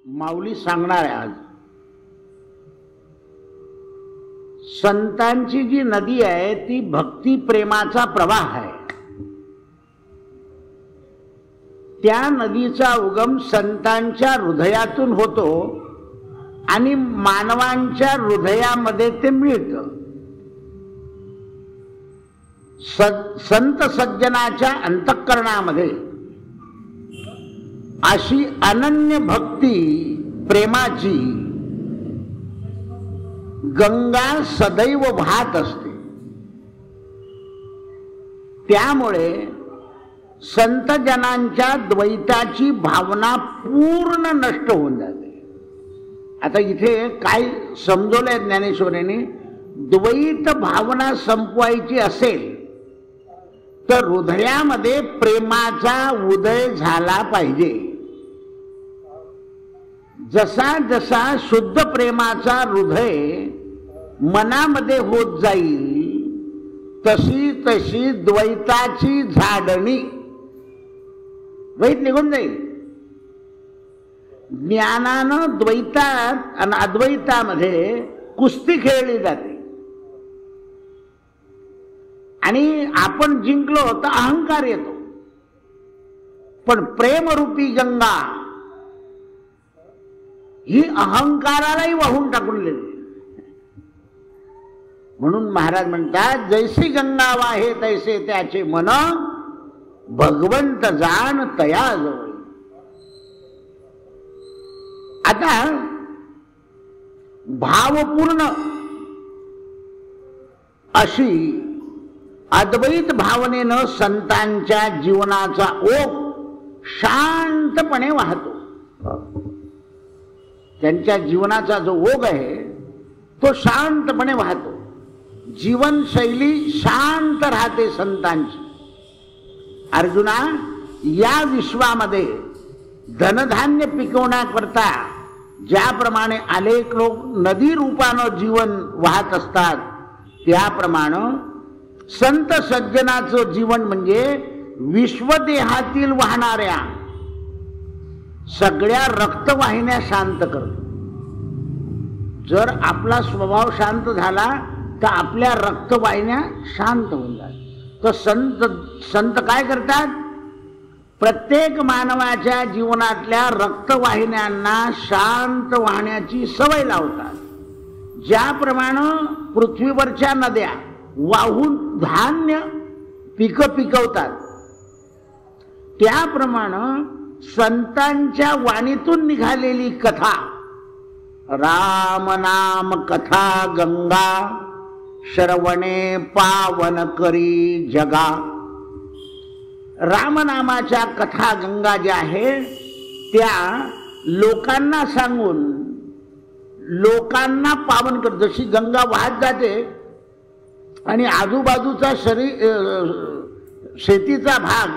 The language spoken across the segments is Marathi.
माऊली सांगणार आहे आज. संतांची जी नदी आहे ती भक्ती प्रेमाचा प्रवाह आहे. त्या नदीचा उगम संतांच्या हृदयातून होतो आणि मानवांच्या हृदयामध्ये ते मिळतं. संत सज्जनाच्या अंतःकरणामध्ये अशी अनन्य भक्ती प्रेमाची गंगा सदैव वाहत असते. त्यामुळे संतजनांच्या द्वैताची भावना पूर्ण नष्ट होऊन जाते. आता इथे काय समजवलंय ज्ञानेश्वरीने, द्वैत भावना संपवायची असेल तर हृदयामध्ये प्रेमाचा उदय झाला पाहिजे. जसा जसा शुद्ध प्रेमाचा हृदय मनामध्ये होत जाईल तशी तशी द्वैताची झाडणी द्वैत निघून जाईल. ज्ञानानं द्वैतात आणि अद्वैतामध्ये कुस्ती खेळली जाते आणि आपण जिंकलो तर अहंकार येतो. पण प्रेमरूपी गंगा ही अहंकारालाही वाहून टाकून गेली. म्हणून महाराज म्हणतात, जैसी गंगा वाहे तैसे त्याचे मन, भगवंत जाण तया जवळ. आता भावपूर्ण अशी अद्वैत भावनेनं संतांच्या जीवनाचा ओघ शांतपणे वाहतो. त्यांच्या जीवनाचा जो ओघ आहे तो शांतपणे वाहतो. जीवनशैली शांत राहते संतांची. अर्जुना, या विश्वामध्ये धनधान्य पिकवण्याकरता ज्याप्रमाणे अनेक लोक नदी रूपानं जीवन वाहत असतात, त्याप्रमाणे संत सज्जनाचं जीवन म्हणजे विश्वदेहातील वाहणाऱ्या सगळ्या रक्तवाहिन्या शांत करतो. जर आपला स्वभाव शांत झाला तर आपल्या रक्तवाहिन्या शांत होऊन जातात. तर संत काय करतात? प्रत्येक मानवाच्या जीवनातल्या रक्तवाहिन्यांना शांत वाहण्याची सवय लावतात. ज्याप्रमाणे पृथ्वीवरच्या नद्या वाहून धान्य पिकं पिकवतात, त्याप्रमाणे संतांच्या वाणीतून निघालेली कथा, राम नाम कथा गंगा, श्रवणे पावन करी जगा. रामनामाच्या कथा गंगा ज्या आहे त्या लोकांना सांगून लोकांना पावन करत. जशी गंगा वाहत जाते आणि आजूबाजूचा शेतीचा भाग,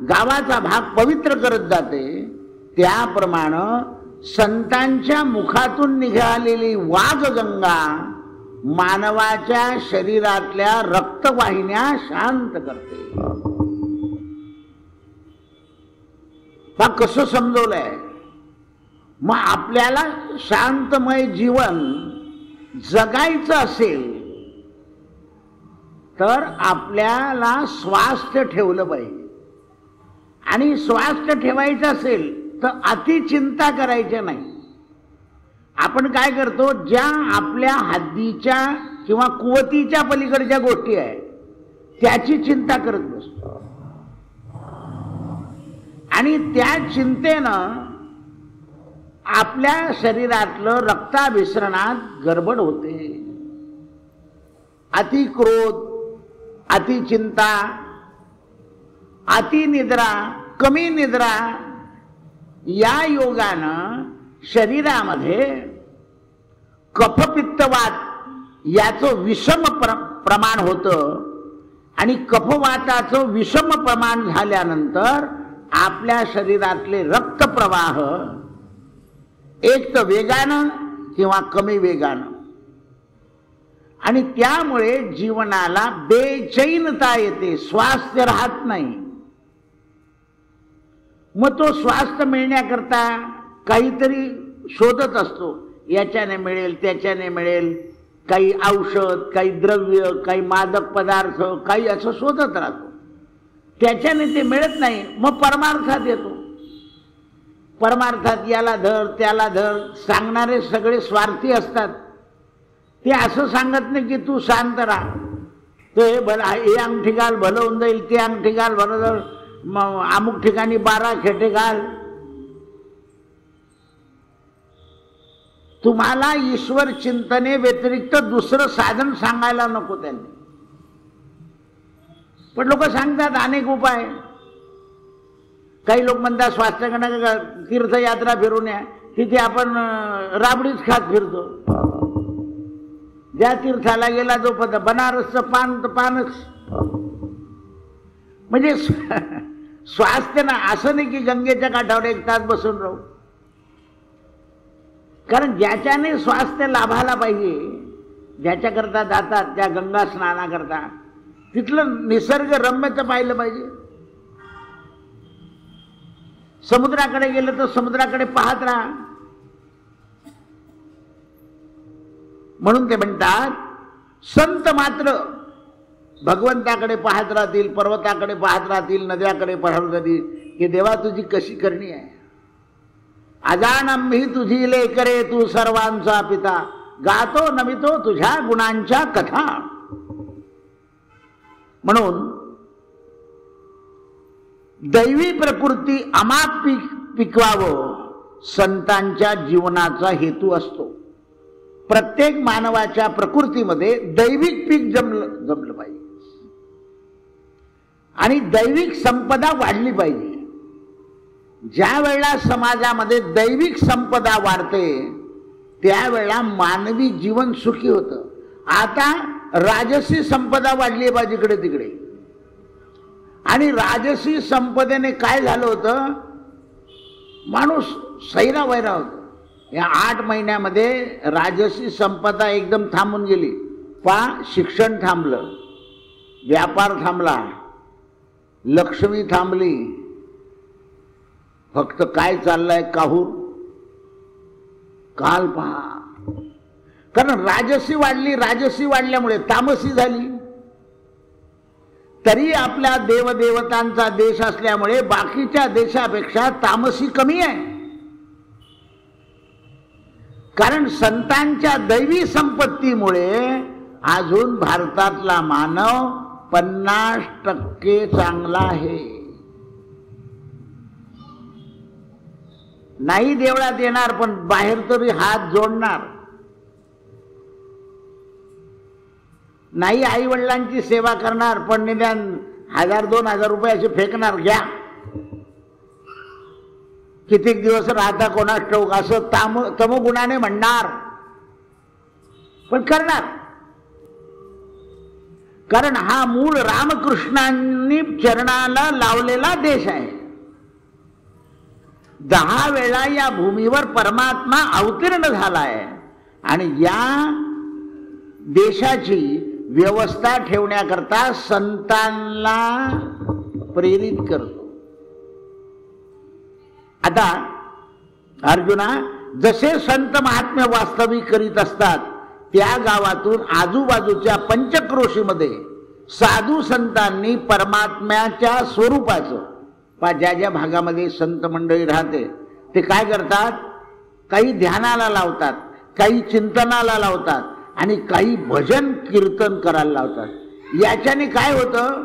गावाचा भाग पवित्र करत जाते, त्याप्रमाणे संतांच्या मुखातून निघालेली वाघ गंगा मानवाच्या शरीरातल्या रक्तवाहिन्या शांत करते. हा कसं समजवलंय? मग आपल्याला शांतमय जीवन जगायचं असेल तर आपल्याला स्वास्थ्य ठेवलं पाहिजे. आणि स्वास्थ्य ठेवायचं असेल तर अति चिंता करायच्या नाही. आपण काय करतो, ज्या आपल्या हद्दीच्या किंवा कुवतीच्या पलीकडच्या गोष्टी आहेत त्याची चिंता करत बसतो आणि त्या चिंतेनं आपल्या शरीरातलं रक्ताभिसरणात गडबड होते. अति क्रोध, अति चिंता, अति निद्रा, कमी निद्रा या योगानं शरीरामध्ये कफपित्तवात याचं विषम प्रमाण होतं आणि कफवाताचं विषम प्रमाण झाल्यानंतर आपल्या शरीरातले रक्तप्रवाह एक तर वेगानं किंवा कमी वेगानं, आणि त्यामुळे जीवनाला बेचैनता येते, स्वास्थ्य राहत नाही. मग तो स्वास्थ्य मिळण्याकरता काहीतरी शोधत असतो, याच्याने मिळेल त्याच्याने मिळेल, काही औषध, काही द्रव्य, काही मादक पदार्थ, काही असं शोधत राहतो. त्याच्याने ते मिळत नाही, मग परमार्थात येतो. परमार्थात याला धर त्याला धर सांगणारे सगळे स्वार्थी असतात. ते असं सांगत नाही की तू शांत राहा, तो हे अंगठी घाल भलं होऊन जाईल, ते अंगठी घाल भलं जाईल, अमुक ठिकाणी 12 खेटे घाल. तुम्हाला ईश्वर चिंतने व्यतिरिक्त दुसरं साधन सांगायला नको त्यांनी. पण लोक सांगतात अनेक उपाय. काही लोक म्हणतात स्वास्थ्याकडे तीर्थयात्रा फिरून या, तिथे आपण राबडीच खात फिरतो. ज्या तीर्थाला गेला जो बनारसचं पान तर पानच. म्हणजे स्वास्थ्य ना, असं नाही की गंगेच्या काठावर 1 तास बसून राहू. कारण ज्याच्याने स्वास्थ्य लाभाला पाहिजे, ज्याच्याकरता जातात त्या गंगा स्नानाकरता, तिथलं निसर्ग रम्यच पाहिलं पाहिजे. समुद्राकडे गेलं तर समुद्राकडे पाहत राहा. म्हणून ते म्हणतात संत मात्र भगवंताकडे पाहत राहतील, पर्वताकडे पाहत राहतील, नद्याकडे पाहत राहतील की देवा तुझी कशी करणी आहे. अजानंभी तुझी लेकरे तू सर्वांचा पिता, गातो नमितो तुझ्या गुणांच्या कथा. म्हणून दैवी प्रकृती अमाप पिकवावं संतांच्या जीवनाचा हेतू असतो. प्रत्येक मानवाच्या प्रकृतीमध्ये दैविक पीक जमलं पाहिजे आणि दैविक संपदा वाढली पाहिजे. ज्या वेळेला समाजामध्ये दैविक संपदा वाढते त्यावेळेला मानवी जीवन सुखी होतं. आता राजसी संपदा वाढली आहे बाजूकडे जिकडे तिकडे, आणि राजसी संपदेने काय झालं होतं, माणूस सैरा वैरा होता. या 8 महिन्यामध्ये राजसी संपदा एकदम थांबून गेली. शिक्षण थांबलं, व्यापार थांबला, लक्ष्मी थांबली, फक्त काय चाललंय काहूर काल पहा. कारण राजसी वाढली, राजसी वाढल्यामुळे तामसी झाली. तरी आपल्या देवदेवतांचा देश असल्यामुळे बाकीच्या देशापेक्षा तामसी कमी आहे. कारण संतांच्या दैवी संपत्तीमुळे अजून भारतातला मानव 50% चांगला आहे. नाही देवळात येणार पण बाहेर तरी हात जोडणार, नाही आई वडिलांची सेवा करणार पण निदान 1000-2000 रुपये असे फेकणार, घ्या कितीक दिवस राहता कोणास ठाऊक असं तमोगुणाने म्हणणार, पण करणार. कारण हा मूळ रामकृष्णांनी चरणाला लावलेला देश आहे. 10 वेळा या भूमीवर परमात्मा अवतीर्ण झालाय आणि या देशाची व्यवस्था ठेवण्याकरता संतांना प्रेरित करतो. आता अर्जुना, जसे संत महात्म्य वास्तविक करीत असतात त्या गावातून आजूबाजूच्या पंचक्रोशीमध्ये साधू संतांनी परमात्म्याच्या स्वरूपाचं, ज्या ज्या भागामध्ये संत मंडळी राहते ते काय करतात, काही ध्यानाला लावतात, काही चिंतनाला लावतात आणि काही भजन कीर्तन करायला लावतात. याच्याने काय होतं,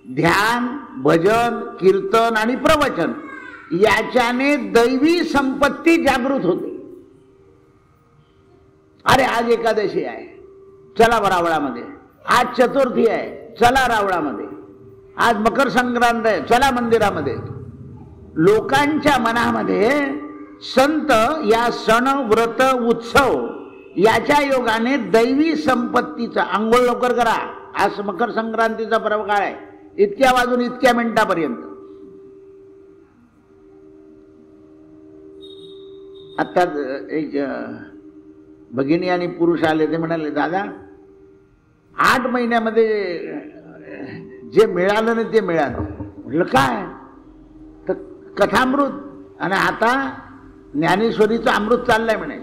ध्यान, भजन, कीर्तन आणि प्रवचन याच्याने दैवी संपत्ती जागृत होते. अरे आज एकादशी आहे, चला रावळामध्ये. आज चतुर्थी आहे, चला रावळामध्ये. आज मकर संक्रांत आहे, चला मंदिरामध्ये. लोकांच्या मनामध्ये संत या सण, व्रत, उत्सव याच्या योगाने दैवी संपत्तीचा, अंघोळ लवकर करा, आज मकर संक्रांतीचा पर्व काळ आहे, इतक्या वाजून इतक्या मिनिटापर्यंत. आता एक भगिनी आणि पुरुष आले, ते म्हणाले दादा 8 महिन्यामध्ये जे मिळालं नाही ते मिळालं. म्हटलं काय, तर कथामृत. आणि आता ज्ञानेश्वरीचं अमृत चाललंय म्हणे,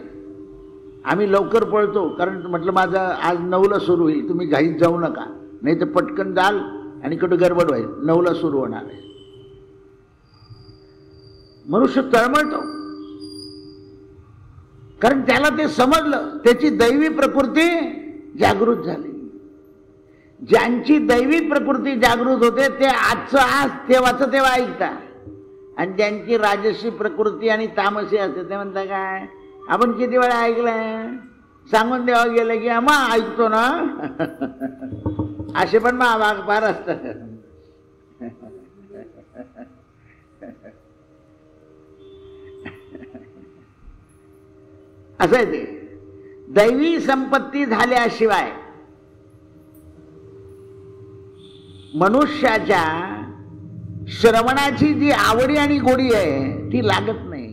आम्ही लवकर पळतो कारण म्हटलं माझं आज 9ला सुरू होईल, तुम्ही घाईत जाऊ नका, नाही तर पटकन जाल आणि कुठे गडबड होईल, 9ला सुरू होणार आहे. मनुष्य तळमळतो कारण त्याला ते समजलं, त्याची दैवी प्रकृती जागृत झाली. ज्यांची दैवी प्रकृती जागृत होते ते आजचं आज तेव्हाचं तेव्हा ऐकतात, आणि ज्यांची राजसी प्रकृती आणि तामसी असते ते म्हणतात काय आपण किती वेळा ऐकलंय, सांगून द्यावं गेलं की आम्हा ऐकतो ना. असे पण मग फार असतात. असं आहे ते. दैवी संपत्ती झाल्याशिवाय मनुष्याच्या श्रवणाची जी आवडी आणि गोडी आहे ती लागत नाही.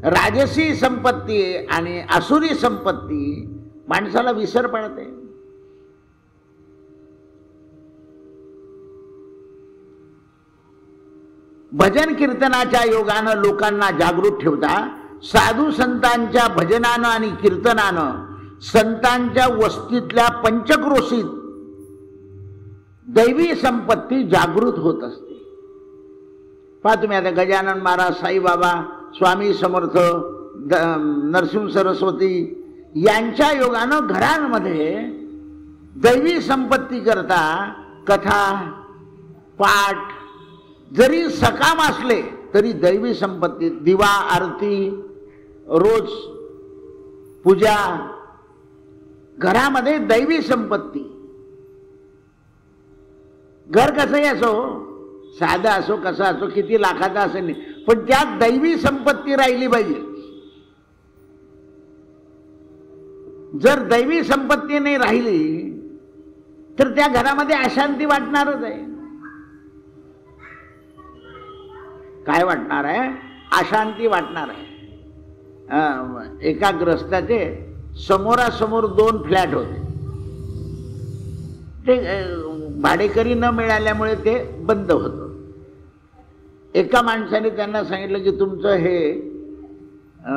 राजसी संपत्ती आणि आसुरी संपत्ती माणसाला विसर पडते. भजन कीर्तनाच्या योगानं लोकांना जागृत ठेवता, साधू संतांच्या भजनानं आणि कीर्तनानं संतांच्या वस्तीतल्या पंचक्रोशीत दैवी संपत्ती जागृत होत असते. पहा तुम्ही आता गजानन महाराज, साईबाबा, स्वामी समर्थ, नरसिंह सरस्वती यांच्या योगानं घरांमध्ये दैवी संपत्ती करता कथा पाठ जरी सकाम असले तरी दैवी संपत्ती, दिवा आरती, रोज पूजा, घरामध्ये दैवी संपत्ती. घर कसंही असो, साधा असो कसं असो, किती लाखाचा असं नाही, पण त्यात दैवी संपत्ती राहिली पाहिजे. जर दैवी संपत्ती नाही राहिली तर त्या घरामध्ये अशांती वाटणारच आहे. काय वाटणार आहे? अशांती वाटणार आहे. एका ग्रस्ताचे समोरासमोर 2 फ्लॅट होते. ते भाडेकरी न मिळाल्यामुळे ते बंद होतं. एका माणसाने त्यांना सांगितलं की तुमचं हे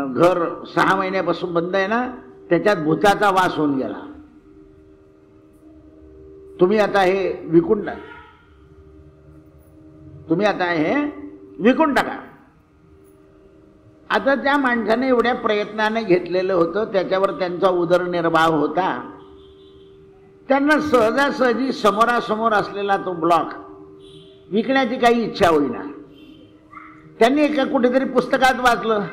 घर 6 महिन्यापासून बंद आहे ना, त्याच्यात भूताचा वास होऊन गेला, तुम्ही आता हे विकून टाका, तुम्ही आता हे विकून टाका. आता त्या माणसाने एवढ्या प्रयत्नाने घेतलेलं होतं, त्याच्यावर त्यांचा उदरनिर्वाह होता. त्यांना सहजासहजी समोरासमोर असलेला तो ब्लॉक विकण्याची काही इच्छा होईना. त्यांनी एका कुठेतरी पुस्तकात वाचलं,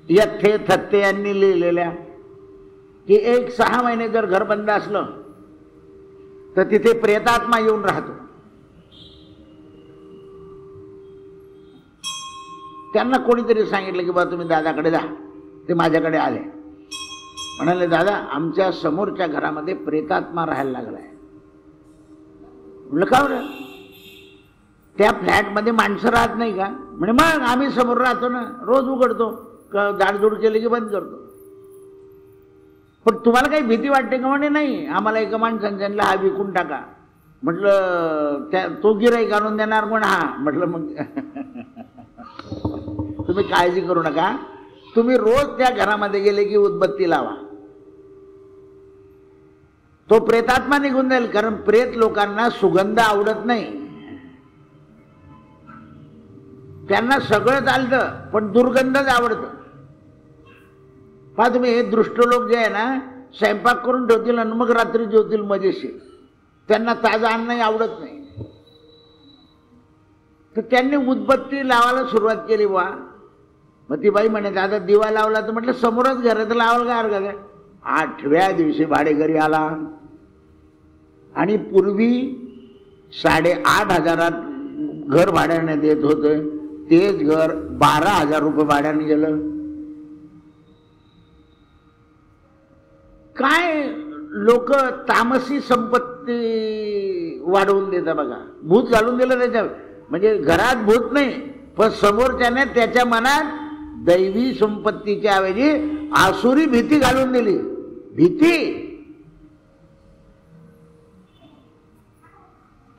यथे थत्ते यांनी लिहिलेल्या, की 6 महिने जर घर बंद असलं तर तिथे प्रेतात्मा येऊन राहतो. त्यांना कोणीतरी सांगितलं की बा तुम्ही दादाकडे जा. ते माझ्याकडे आले, म्हणाले दादा आमच्या समोरच्या घरामध्ये प्रेतात्मा राहायला लागलाय. म्हटलं का बरं? त्या फ्लॅटमध्ये माणसं राहत नाही का? म्हणे मग आम्ही समोर राहतो ना, रोज उघडतो, जाडजूड केले की बंद करतो. पण तुम्हाला काही भीती वाटते का? म्हणे नाही, आम्हाला एका माणसाने सांगितलं हा विकून टाका. म्हटलं त्या तो गिऱ्हाईक आणून देणार पण हा. म्हटलं मग तुम्ही काळजी करू नका, तुम्ही रोज त्या घरामध्ये गेले की उदबत्ती लावा, तो प्रेतात्मा निघून जाईल. कारण प्रेत लोकांना सुगंध आवडत नाही, त्यांना सगळं चालतं पण दुर्गंधच आवडतं. पहा तुम्ही, हे दृष्ट लोक जे आहे ना, स्वयंपाक करून ठेवतील आणि मग रात्री जेवतील मजेशीर, त्यांना ताजं अन्नही आवडत नाही. तर त्यांनी उदबत्ती लावायला सुरुवात केली. बा मग ती बाई म्हणे दादा दिवा लावला, तर म्हटलं समोरच घर आहे तर लावायला काय हरकत आहे. 8व्या दिवशी भाडेकरी आला आणि पूर्वी 8,500 घर भाड्याने देत होतं, तेच घर 12,000 रुपये भाड्याने गेलं. काय लोक तामसी संपत्ती वाढवून देतात बघा. भूत घालून दिलं त्याच्यावर, म्हणजे घरात भूत नाही पण समोरच्याने त्याच्या मनात दैवी संपत्तीच्या ऐवजी आसुरी भीती घालून दिली. भीती,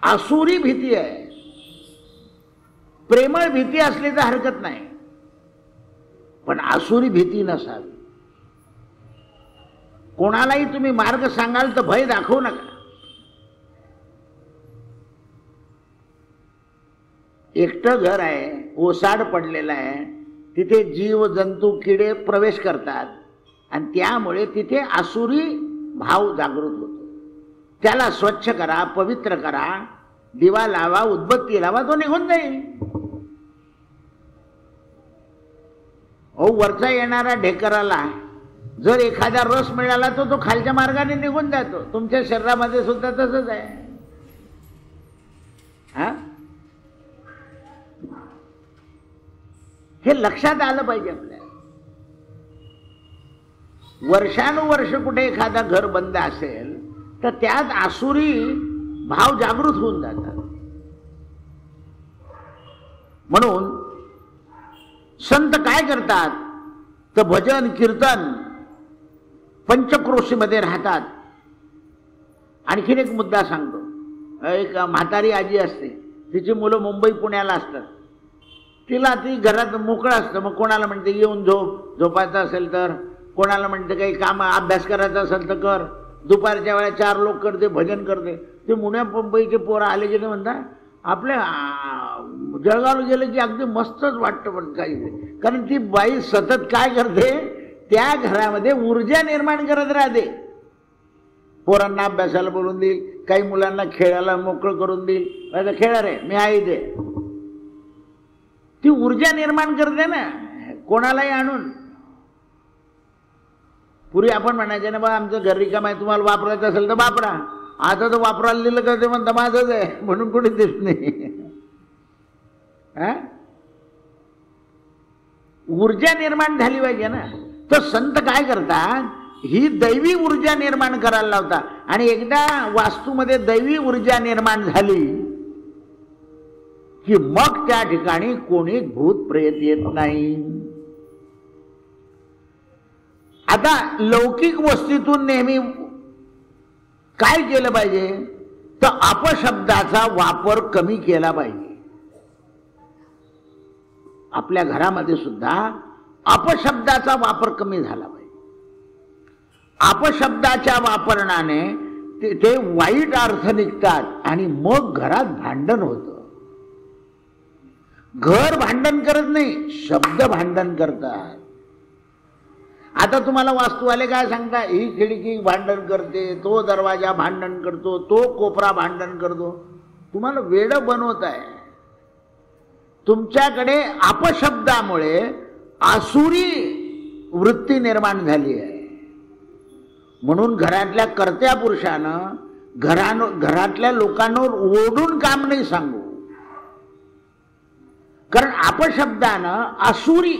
आसुरी भीती आहे. प्रेमळ भीती असली तर हरकत नाही, पण आसुरी भीती नसावी. कोणालाही तुम्ही मार्ग सांगाल तर भय दाखवू नका. एकटं घर आहे, ओसाड पडलेलं आहे, तिथे जीव जंतू किडे प्रवेश करतात आणि त्यामुळे तिथे आसुरी भाव जागृत होतो. त्याला स्वच्छ करा, पवित्र करा, दिवा लावा, उदबत्ती लावा, तो निघून जाईल. वरचा येणारा ढेकराला जर एखादा रस मिळाला तर तो खालच्या मार्गाने निघून जातो. तुमच्या शरीरामध्ये सुद्धा तसंच आहे. हे लक्षात आलं पाहिजे आपल्याला. वर्षानुवर्ष कुठे एखादा घर बंद असेल तर त्यात आसुरी भाव जागृत होऊन जातात. म्हणून संत काय करतात तर भजन कीर्तन पंचक्रोशीमध्ये राहतात. आणखीन एक मुद्दा सांगतो. एक म्हातारी आजी असते, तिची मुलं मुंबई पुण्याला असतात. तिला ती घरात मोकळं असतं. मग कोणाला म्हणते येऊन झोपायचं असेल तर, कोणाला म्हणते काही काम अभ्यास करायचा असेल तर कर. दुपारच्या वेळा 4 लोक करते, भजन करते. ते मुंबई मुंबईचे पोरं आले की म्हणतात आपल्या जळगावला गेलं की अगदी मस्तच वाटतं. पण काही कारण ती बाई सतत काय करते, त्या घरामध्ये ऊर्जा निर्माण करत राहते. पोरांना अभ्यासाला बोलून देईल, काही मुलांना खेळायला मोकळं करून देईल. खेळा रे, मी आहे इथे. ती ऊर्जा निर्माण करते ना कोणालाही आणून. पूर्वी आपण म्हणायचे ना बा आमचं घर रिकाम आहे, तुम्हाला वापरायचं असेल तर वापरा. आता तर वापरायला दिलं का ते म्हणता माझंच आहे म्हणून कुठे देत नाही. ऊर्जा निर्माण झाली पाहिजे ना. तर संत काय करतात, ही दैवी ऊर्जा निर्माण करायला लावतात. आणि एकदा वास्तूमध्ये दैवी ऊर्जा निर्माण झाली की मग त्या ठिकाणी कोणी भूत प्रेत येत नाही. आता लौकिक वस्तूतून नेहमी काय केलं पाहिजे तर अपशब्दाचा वापर कमी केला पाहिजे. आपल्या घरामध्ये सुद्धा अपशब्दाचा वापर कमी झाला पाहिजे. अपशब्दाच्या वापरण्याने ते वाईट अर्थ निघतात आणि मग घरात भांडण होतं. घर भांडण करत नाही, शब्द भांडण करतात. आता तुम्हाला वास्तूवाले काय सांगता, ही खिडकी भांडण करते, तो दरवाजा भांडण करतो, तो कोपरा भांडण करतो. तुम्हाला वेडं बनवत आहे. तुमच्याकडे अपशब्दामुळे आसुरी वृत्ती निर्माण झाली आहे. म्हणून घरातल्या कर्त्या पुरुषानं घरातल्या लोकांवर ओढून काम नाही सांगू. कारण अपशब्दानं आसुरी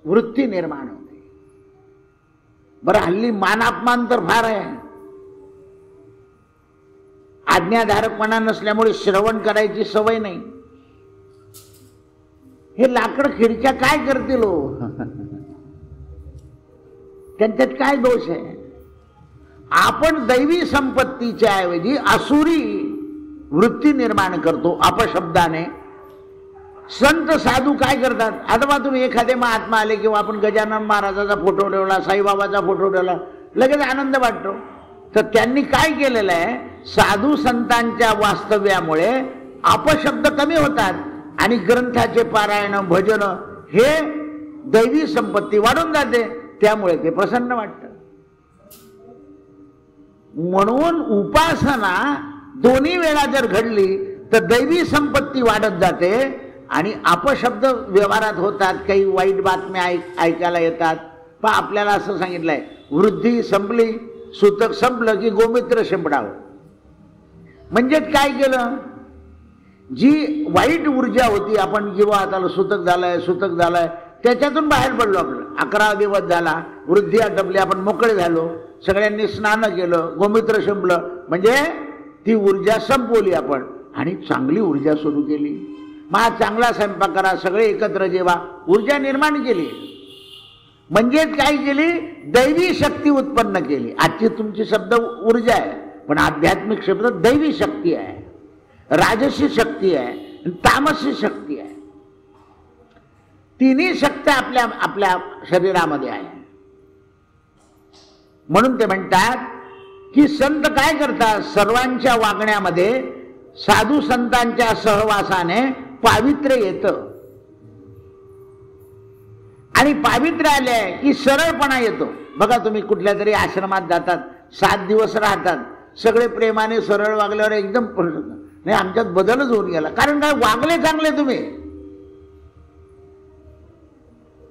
वृत्ती निर्माण होते. बरं हल्ली मानापमान तर फार आहे. आज्ञाधारकपणा नसल्यामुळे श्रवण करायची सवय नाही. हे लाकड खिडक्या काय करतील हो? त्यांच्यात काय दोष आहे? आपण दैवी संपत्तीच्या ऐवजी आसुरी वृत्ती निर्माण करतो अपशब्दाने. संत साधू काय करतात, आता बा तुम्ही एखादे महात्मा आले किंवा आपण गजानन महाराजाचा फोटो ठेवला, साईबाबाचा फोटो ठेवला, लगेच आनंद वाटतो. तर त्यांनी काय केलेलं आहे, साधू संतांच्या वास्तव्यामुळे अपशब्द कमी होतात आणि ग्रंथाचे पारायण भजन हे दैवी संपत्ती वाढून जाते. त्यामुळे ते प्रसन्न वाटतं. म्हणून उपासना दोन्ही वेळा जर घडली तर दैवी संपत्ती वाढत जाते आणि अपशब्द व्यवहारात होतात. काही वाईट बातम्या ऐकायला येतात. पण आपल्याला असं सांगितलंय, वृद्धी संपली, सूतक संपलं की गोमित्र शिंपडावं. म्हणजेच काय केलं, जी वाईट ऊर्जा होती, आपण किंवा आता सूतक झालाय त्याच्यातून बाहेर पडलो. आपलं 11 दिवस झाला, वृद्धी आटपली, आपण मोकळे झालो, सगळ्यांनी स्नान केलं, गोमित्र शिंपलं, म्हणजे ती ऊर्जा संपवली आपण आणि चांगली ऊर्जा सुरू केली. मग चांगला स्वयंपाक करा, सगळे एकत्र जेवा, ऊर्जा निर्माण केली. म्हणजेच काय केली, दैवी शक्ती उत्पन्न केली. आजची तुमची शब्द ऊर्जा आहे, पण आध्यात्मिक शब्द दैवी शक्ती आहे, राजसी शक्ती आहे, तामसी शक्ती आहे. तिन्ही शक्ती आपल्या आपल्या शरीरामध्ये आहे. म्हणून ते म्हणतात की संत काय करतात, सर्वांच्या वागण्यामध्ये साधू संतांच्या सहवासाने पावित्र्य येतं आणि पावित्र्य आले की सरळपणा येतो. बघा तुम्ही कुठल्या तरी आश्रमात जातात, 7 दिवस राहतात, सगळे प्रेमाने सरळ वागल्यावर एकदम नाही आमच्यात बदलच होऊन गेला. कारण काय, वागले चांगले तुम्ही.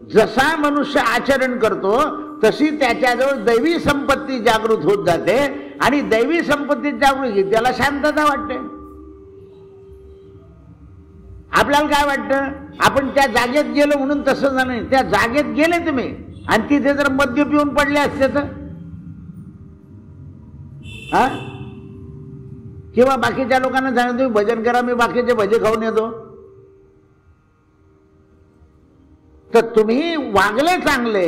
जसा मनुष्य आचरण करतो तशी त्याच्याजवळ दैवी संपत्ती जागृत होत जाते आणि दैवी संपत्ती जागृत त्याला शांतता वाटते. आपल्याला काय वाटतं, आपण त्या जागेत गेलो म्हणून तसं झालं नाही. त्या जागेत गेले तुम्ही आणि तिथे जर मद्य पिऊन पडले असते तर हा, किंवा बाकीच्या लोकांना सांगा तुम्ही भजन करा, मी बाकीचे भजे खाऊन येतो. तर तुम्ही वागले चांगले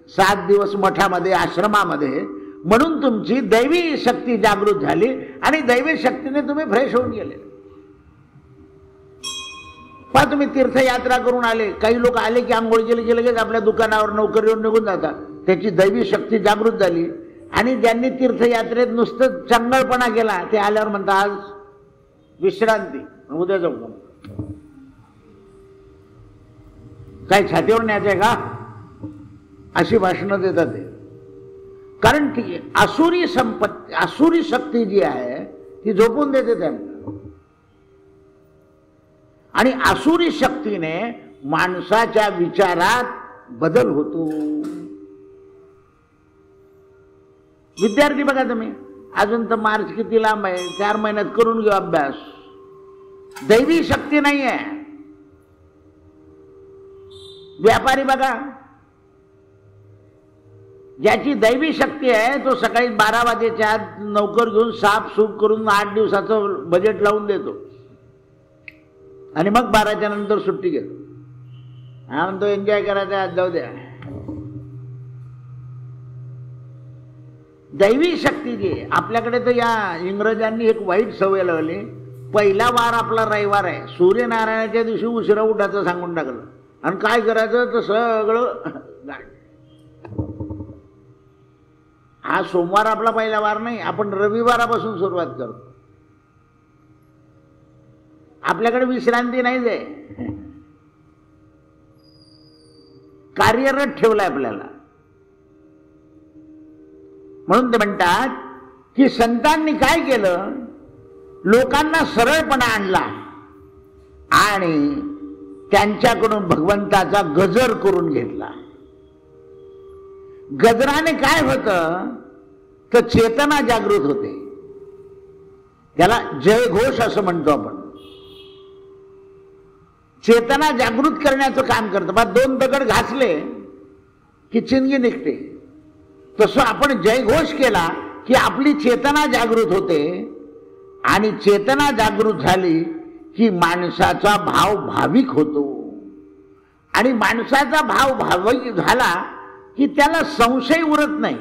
7 दिवस मठामध्ये आश्रमामध्ये, म्हणून तुमची दैवी शक्ती जागृत झाली आणि दैवी शक्तीने तुम्ही फ्रेश होऊन गेले. पहा तुम्ही तीर्थयात्रा करून आले, काही लोक आले की आंघोळ केले की लगेच आपल्या दुकानावर नोकरीवर निघून जातात. त्याची दैवी शक्ती जागृत झाली. आणि ज्यांनी तीर्थयात्रेत नुसतं चंगळपणा केला ते आल्यावर म्हणतात आज विश्रांती, उद्या जाऊ. काय छातीवर न्यायचंय का, अशी भाषणं देतात ते. कारण ती आसुरी संपत्ती, आसुरी शक्ती जी आहे ती झोपून देते त्यांना. आणि आसुरी शक्तीने माणसाच्या विचारात बदल होतो. विद्यार्थी बघा तुम्ही, अजून तर मार्च किती लांब आहे, 4 महिन्यात करून घेऊ अभ्यास. दैवी शक्ती नाही आहे. व्यापारी बघा, ज्याची दैवी शक्ती आहे तो सकाळी 12 वाजेच्या आत नोकर घेऊन साफ सूफ करून 8 दिवसाचं बजेट लावून देतो आणि मग 12च्या नंतर सुट्टी घेतो. हा म्हणतो एन्जॉय करायचा, आज जाऊ द्या. दैवी शक्ती जी आहे आपल्याकडे, तर या इंग्रजांनी एक वाईट सवय लावली. पहिला वार आपला रविवार आहे, सूर्यनारायणाच्या दिवशी उशिरा उठायचं सांगून टाकलं आणि काय करायचं तर सगळं. हा सोमवार आपला पहिला वार नाही, आपण रविवारापासून सुरुवात करतो. आपल्याकडे विश्रांती नाही दे, कार्यरत ठेवलाय आपल्याला. म्हणून ते म्हणतात की संतांनी काय केलं, लोकांना सरळपणा आणला आणि त्यांच्याकडून भगवंताचा गजर करून घेतला. गजराने काय होतं तर चेतना जागृत होते. त्याला जयघोष असं म्हणतो आपण. चेतना जागृत करण्याचं काम करतं. बा 2 दगड घासले की चिंगी निघते. तसं आपण जयघोष केला की आपली चेतना जागृत होते आणि चेतना जागृत झाली की माणसाचा भाव भाविक होतो आणि माणसाचा भाव भाविक झाला की त्याला संशय उरत नाही.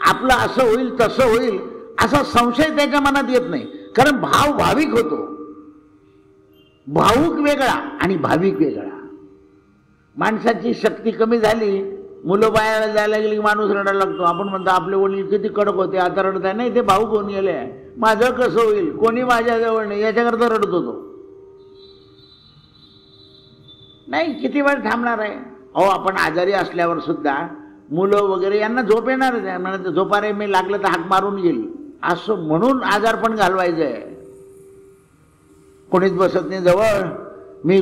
आपलं असं होईल तसं होईल असा संशय त्याच्या मनात येत नाही, कारण भाव भाविक होतो. भावुक वेगळा आणि भाविक वेगळा. माणसाची शक्ती कमी झाली, मुलं बाहेर जायला गेली की माणूस रडायला लागतो. आपण म्हणतो आपले वडील किती कडक होते, आता रडत आहे. नाही, ते भावुक होऊन गेले. माझं कसं होईल, कोणी माझ्याजवळ नाही, याच्याकरता रडत होतो. नाही, किती वेळ थांबणार आहे. अहो, आपण आजारी असल्यावर सुद्धा मुलं वगैरे यांना झोप येणारच आहे. म्हणत झोपा रे, मी लागलं तर हाक मारून गेली असं म्हणून आजारपण घालवायचं आहे. कोणीच बसत नाही जवळ. मी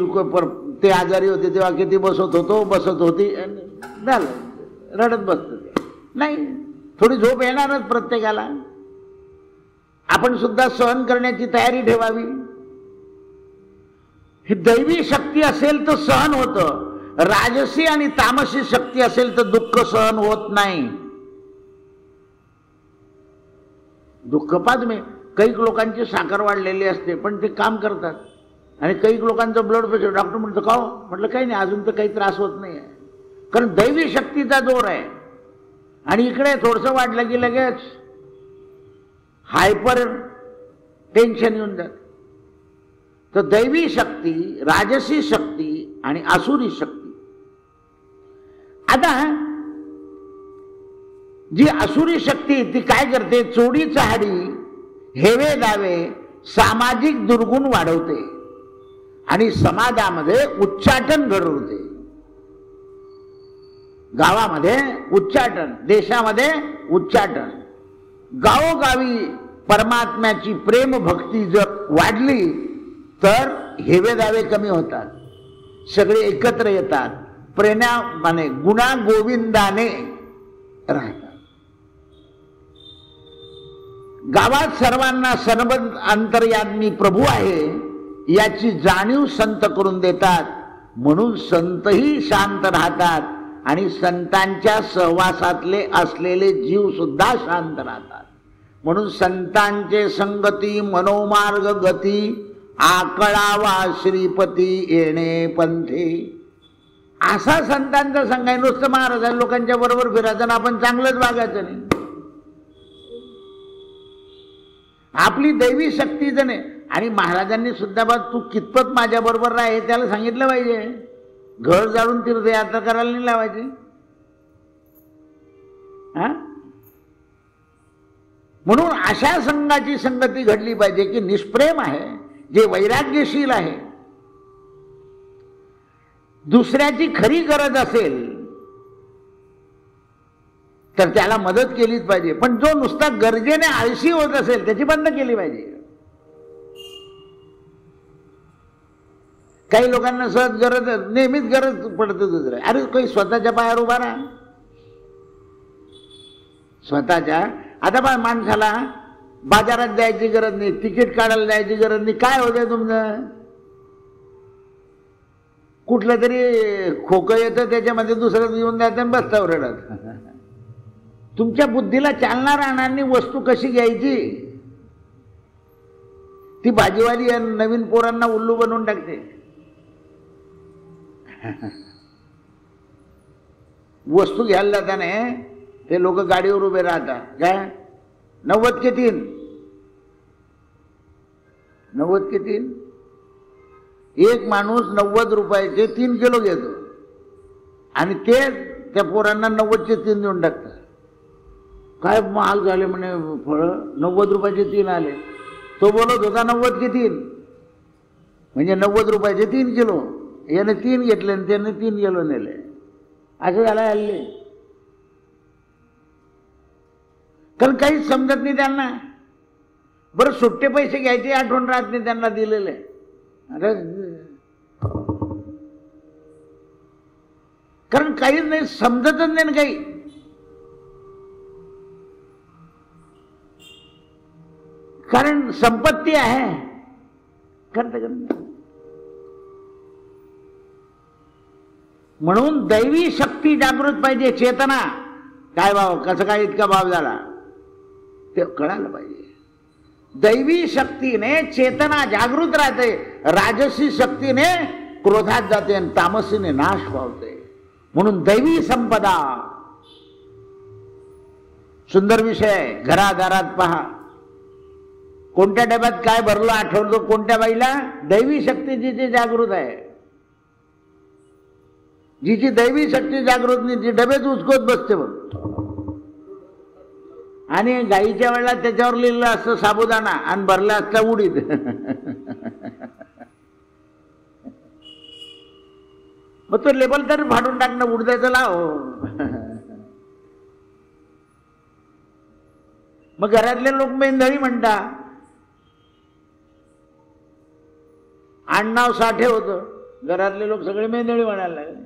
ते आजारी होते तेव्हा किती बसत होतो, बसत होती, झालं रडत बसत. नाही, थोडी झोप येणारच प्रत्येकाला. आपण सुद्धा सहन करण्याची तयारी ठेवावी. ही दैवी शक्ती असेल तर सहन होतं. राजसी आणि तामसी शक्ती असेल तर दुःख सहन होत नाही. दुःख पाच मी काही लोकांची साखर वाढलेली असते पण ते काम करतात आणि काही लोकांचं ब्लड प्रेशर. डॉक्टर म्हणतो का हो? म्हटलं काही नाही, अजून तर काही त्रास होत नाही आहे, कारण दैवी शक्तीचा जोर आहे. आणि इकडे थोडंसं वाढलं की लगेच हायपर टेन्शन येऊन जात. तर दैवी शक्ती, राजसी शक्ती आणि आसुरी शक्ती. आता जी आसुरी शक्ती ती काय करते? चोरी चहाडी, हेवे दावे, सामाजिक दुर्गुण वाढवते आणि समाजामध्ये उच्चाटन घडवते. गावामध्ये उच्चाटन, देशामध्ये उच्चाटन. गावोगावी परमात्म्याची प्रेम भक्ती जर वाढली तर हेवे दावे कमी होतात, सगळे एकत्र येतात, प्रेमाने गुणा गोविंदाने राहतात. गावात सर्वांना सर्व अंतर्यामी प्रभू आहे याची जाणीव संत करून देतात. म्हणून संतही शांत राहतात आणि संतांच्या सहवासातले असलेले जीव सुद्धा शांत राहतात. म्हणून संतांचे संगती मनोमार्ग गती, आकळावा श्रीपती येणे पंथे. असा संतांचा संघ आहे. नुसतं महाराज लोकांच्या बरोबर फिरायचं, आपण चांगलंच वागायचं नाही. आपली दैवी शक्ती जण आहे. आणि महाराजांनी सुद्धा बा तू कितपत माझ्या बरोबर राह त्याला सांगितलं पाहिजे. घर जाळून तीर्थयात्रा करायला नाही लावायची. म्हणून अशा संघाची संगती घडली पाहिजे की निष्प्रेम आहे, जे वैराग्यशील आहे. दुसऱ्याची खरी गरज असेल तर त्याला मदत केलीच पाहिजे. पण जो नुसता गरजेने आळशी होत असेल त्याची बंद केली पाहिजे. काही लोकांना सहज गरज, नेहमीच गरज पडते दुसऱ्या. अरे काही स्वतःच्या पायावर उभा राहा. स्वतःच्या, आता बा माणसाला बाजारात जायची गरज नाही, तिकीट काढायला जायची गरज नाही. काय होतंय तुमचं? कुठलं तरी खोकं येतं त्याच्यामध्ये दुसरं येऊन जायचं आणि बसतावर रडत. तुमच्या बुद्धीला चालना राहणारी वस्तू कशी घ्यायची ती भाजीवाली नवीन पोरांना उल्लू बनवून टाकते. वस्तू घ्यायला जाताना ते लोक गाडीवर उभे राहतात. काय 90 के 3, 90 के 3. एक माणूस 90 रुपयाचे 3 किलो घेतो आणि ते त्या पोरांना 90 चे 3 देऊन टाकतात. काय महाग झाले म्हणे फळ, 90 रुपयाचे 3 आले. तो बोलत होता 90 के 3 म्हणजे 90 रुपयाचे 3 किलो. याने 3 घेतले आणि त्याने 3 किलो नेले. असं झालं हल्ली. कारण काहीच समजत नाही त्यांना. बरं सुट्टे पैसे घ्यायचे आठवण राहत नाही त्यांना दिलेले. अरे कारण काहीच नाही, समजतच नाही काही. कारण संपत्ती आहे. म्हणून दैवी शक्ती जागृत पाहिजे. चेतना काय भाव, कसं काय इतका भाव झाला ते कळायला पाहिजे. दैवी शक्तीने चेतना जागृत राहते, राजसी शक्तीने क्रोधात जाते आणि तामसीने नाश पावते. म्हणून दैवी संपदा सुंदर विषय. घरादारात पहा, कोणत्या डब्यात काय भरलं आठवलं कोणत्या बाईला? दैवी शक्ती जिची जागृत आहे. जिची दैवी शक्ती जागृत नाही ती डबेच उचकत बसते बघ. आणि गाईच्या वेळेला त्याच्यावर लिहिलं असतं साबुदाणा आणि भरला असता उडीद. मग तो लेबल तरी फाडून टाकणं, उडदाचं लाव. मग घरातले लोक मेंढळी म्हणतात. आडनाव साठे होतं, घरातले लोक सगळे मेंढळी म्हणायला लागले.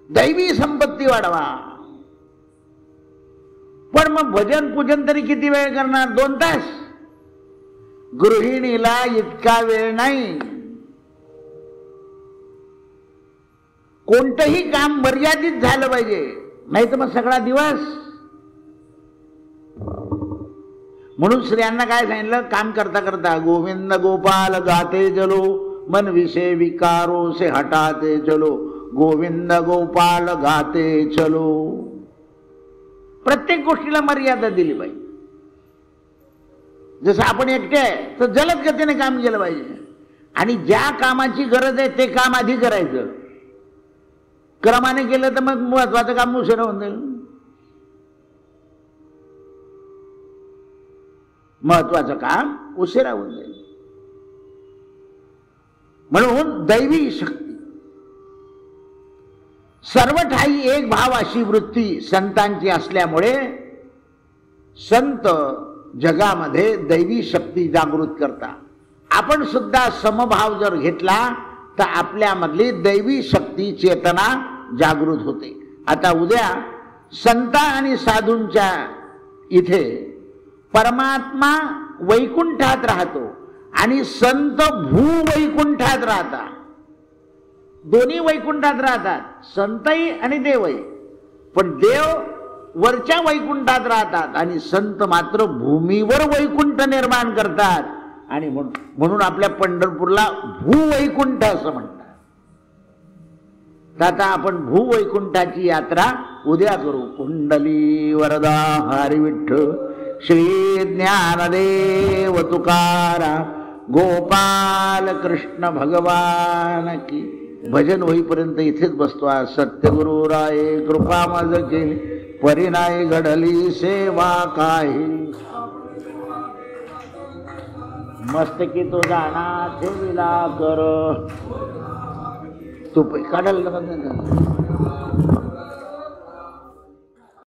दैवी संपत्ती वाढवा. पण मग भजन पूजन तरी किती वेळ करणार? 2 तास. गृहिणीला इतका वेळ नाही. कोणतंही काम मर्यादित झालं पाहिजे, नाही तर मग सगळा दिवस. म्हणून स्त्रियांना काय सांगितलं? काम करता करता गोविंद गोपाल गाते चलो, मन विषय विकारो से हटाते चलो, गोविंद गोपाल गाते चलो. प्रत्येक गोष्टीला मर्यादा दिली पाहिजे. जसं आपण एकटे आहे तर जलद गतीने काम केलं पाहिजे. आणि ज्या कामाची गरज आहे ते काम आधी करायचं. क्रमाने केलं तर मग महत्वाचं काम उशिरा होऊन जाईल. महत्वाचं काम उशिरा होऊन जाईल. म्हणून दैवी शक्ती सर्व ठाई एक भाव अशी वृत्ती संतांची असल्यामुळे संत जगामध्ये दैवी शक्ती जागृत करतात. आपण सुद्धा समभाव जर घेतला तर आपल्यामधली दैवी शक्ती चेतना जागृत होते. आता उद्या संत आणि साधूंच्या इथे परमात्मा वैकुंठात राहतो आणि संत भूवैकुंठात राहतात. दोन्ही वैकुंठात राहतात, संतही आणि देवही. पण देव वरच्या वैकुंठात राहतात आणि संत मात्र भूमीवर वैकुंठ निर्माण करतात. आणि म्हणून आपल्या पंढरपूरला भूवैकुंठ असं म्हणतात. तर आता आपण भूवैकुंठाची यात्रा उद्या करू. कुंडली वरदा हरी विठ्ठल श्री ज्ञानदेव तुकाराम गोपाल कृष्ण भगवान की. भजन होईपर्यंत इथेच बसतो. आज सत्यगुरु राये कृपा माझ केली परिणाय घडली सेवा काही. मस्तकी तो जाणा ठेविला कर. तू काढायला